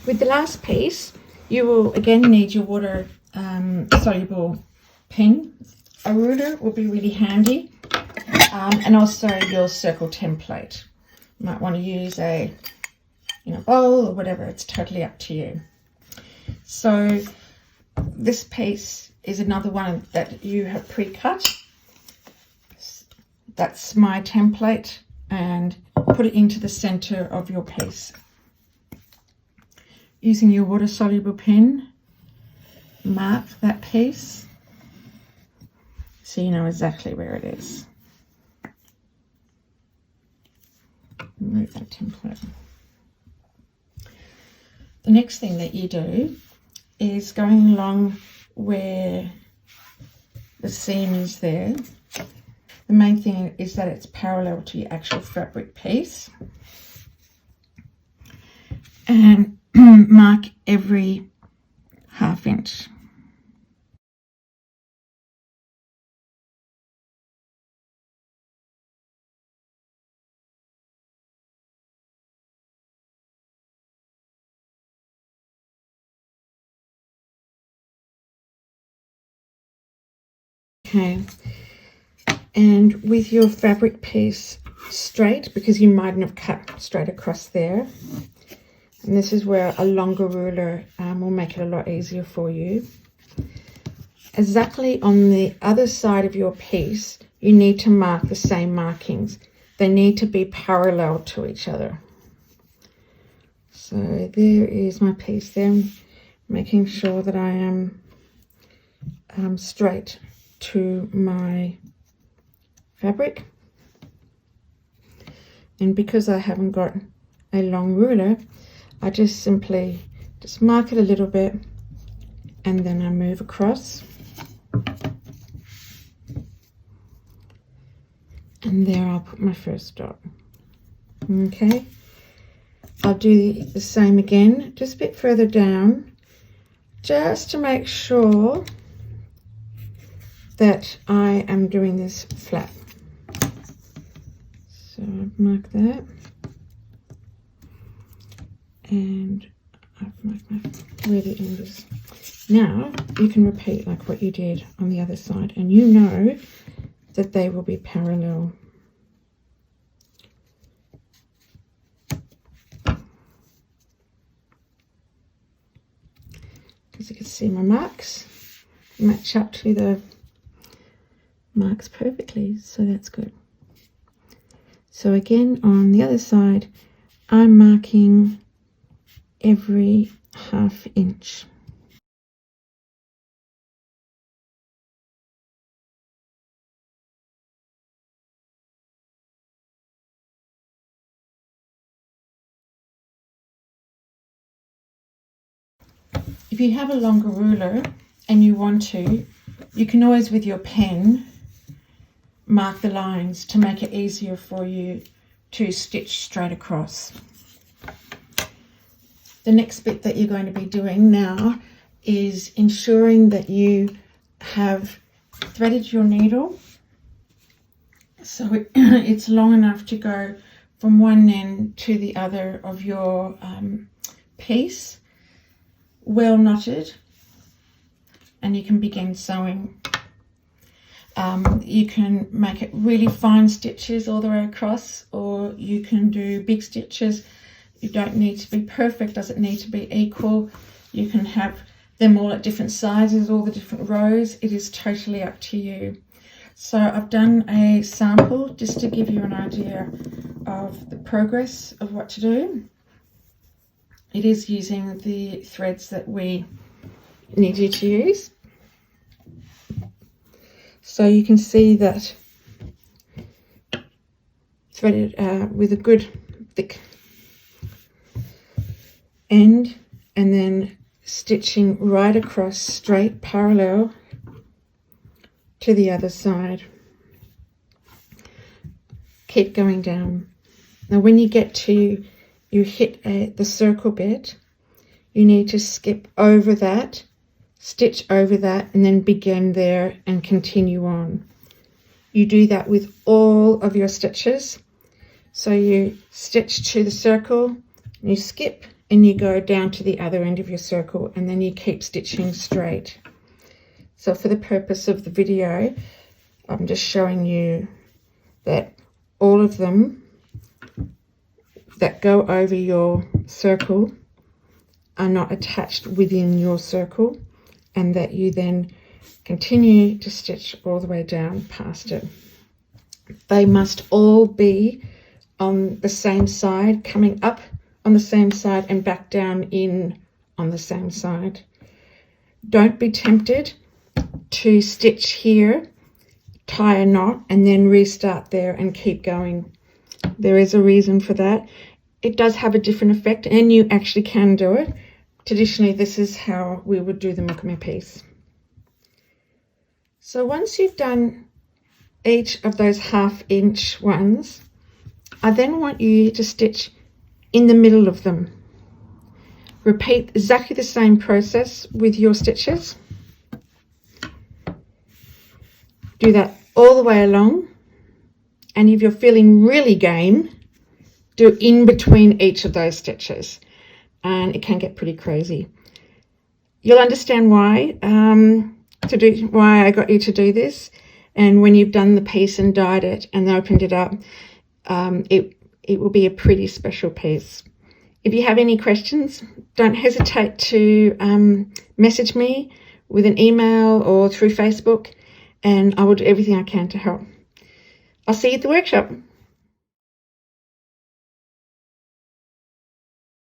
With the last piece, you will again need your water soluble pen. A ruler will be really handy, and also your circle template. You might want to use a bowl or whatever. It's totally up to you. So this piece is another one that you have pre-cut. That's my template, and put it into the center of your piece. Using your water soluble pen, mark that piece so you know exactly where it is. Remove that template. The next thing that you do is going along where the seam is there. The main thing is that it's parallel to your actual fabric piece, and mark every 1/2 inch. Okay, and with your fabric piece straight, because you mightn't have cut straight across there, and this is where a longer ruler will make it a lot easier for you. Exactly on the other side of your piece, you need to mark the same markings. They need to be parallel to each other. So there is my piece there, making sure that I am straight to my fabric. And because I haven't got a long ruler, I just simply mark it a little bit, and then I move across, and there I'll put my first dot. Okay, I'll do the same again, just a bit further down, just to make sure that I am doing this flat. So I've marked that, and I've marked where the end is. Now you can repeat like what you did on the other side, and you know that they will be parallel. As you can see, my marks match up to the marks perfectly, so that's good. So again, on the other side, I'm marking every 1/2 inch. If you have a longer ruler and you want to, you can always with your pen mark the lines to make it easier for you to stitch straight across. The next bit that you're going to be doing now is ensuring that you have threaded your needle so it's long enough to go from one end to the other of your piece, well knotted, and you can begin sewing. You can make it really fine stitches all the way across, or you can do big stitches. You don't need to be perfect, doesn't need to be equal. You can have them all at different sizes, all the different rows. It is totally up to you. So I've done a sample just to give you an idea of the progress of what to do. It is using the threads that we need you to use. So you can see that threaded with a good thick end, and then stitching right across straight parallel to the other side. Keep going down. Now when you get to, you hit the circle bit, you need to skip over that, stitch over that, and then begin there and continue on. You do that with all of your stitches. So you stitch to the circle, you skip, and you go down to the other end of your circle, and then you keep stitching straight. So for the purpose of the video, I'm just showing you that all of them that go over your circle are not attached within your circle, and that you then continue to stitch all the way down past it. They must all be on the same side, coming up on the same side and back down in on the same side. Don't be tempted to stitch here, tie a knot, and then restart there and keep going. There is a reason for that. It does have a different effect, and you actually can do it. Traditionally, this is how we would do the macrame piece. So once you've done each of those 1/2 inch ones, I then want you to stitch in the middle of them. Repeat exactly the same process with your stitches. Do that all the way along, and if you're feeling really game, do in between each of those stitches, and it can get pretty crazy. You'll understand why why I got you to do this, and when you've done the piece and dyed it and opened it up, it will be a pretty special piece. If you have any questions, don't hesitate to message me with an email or through Facebook, and I will do everything I can to help. I'll see you at the workshop.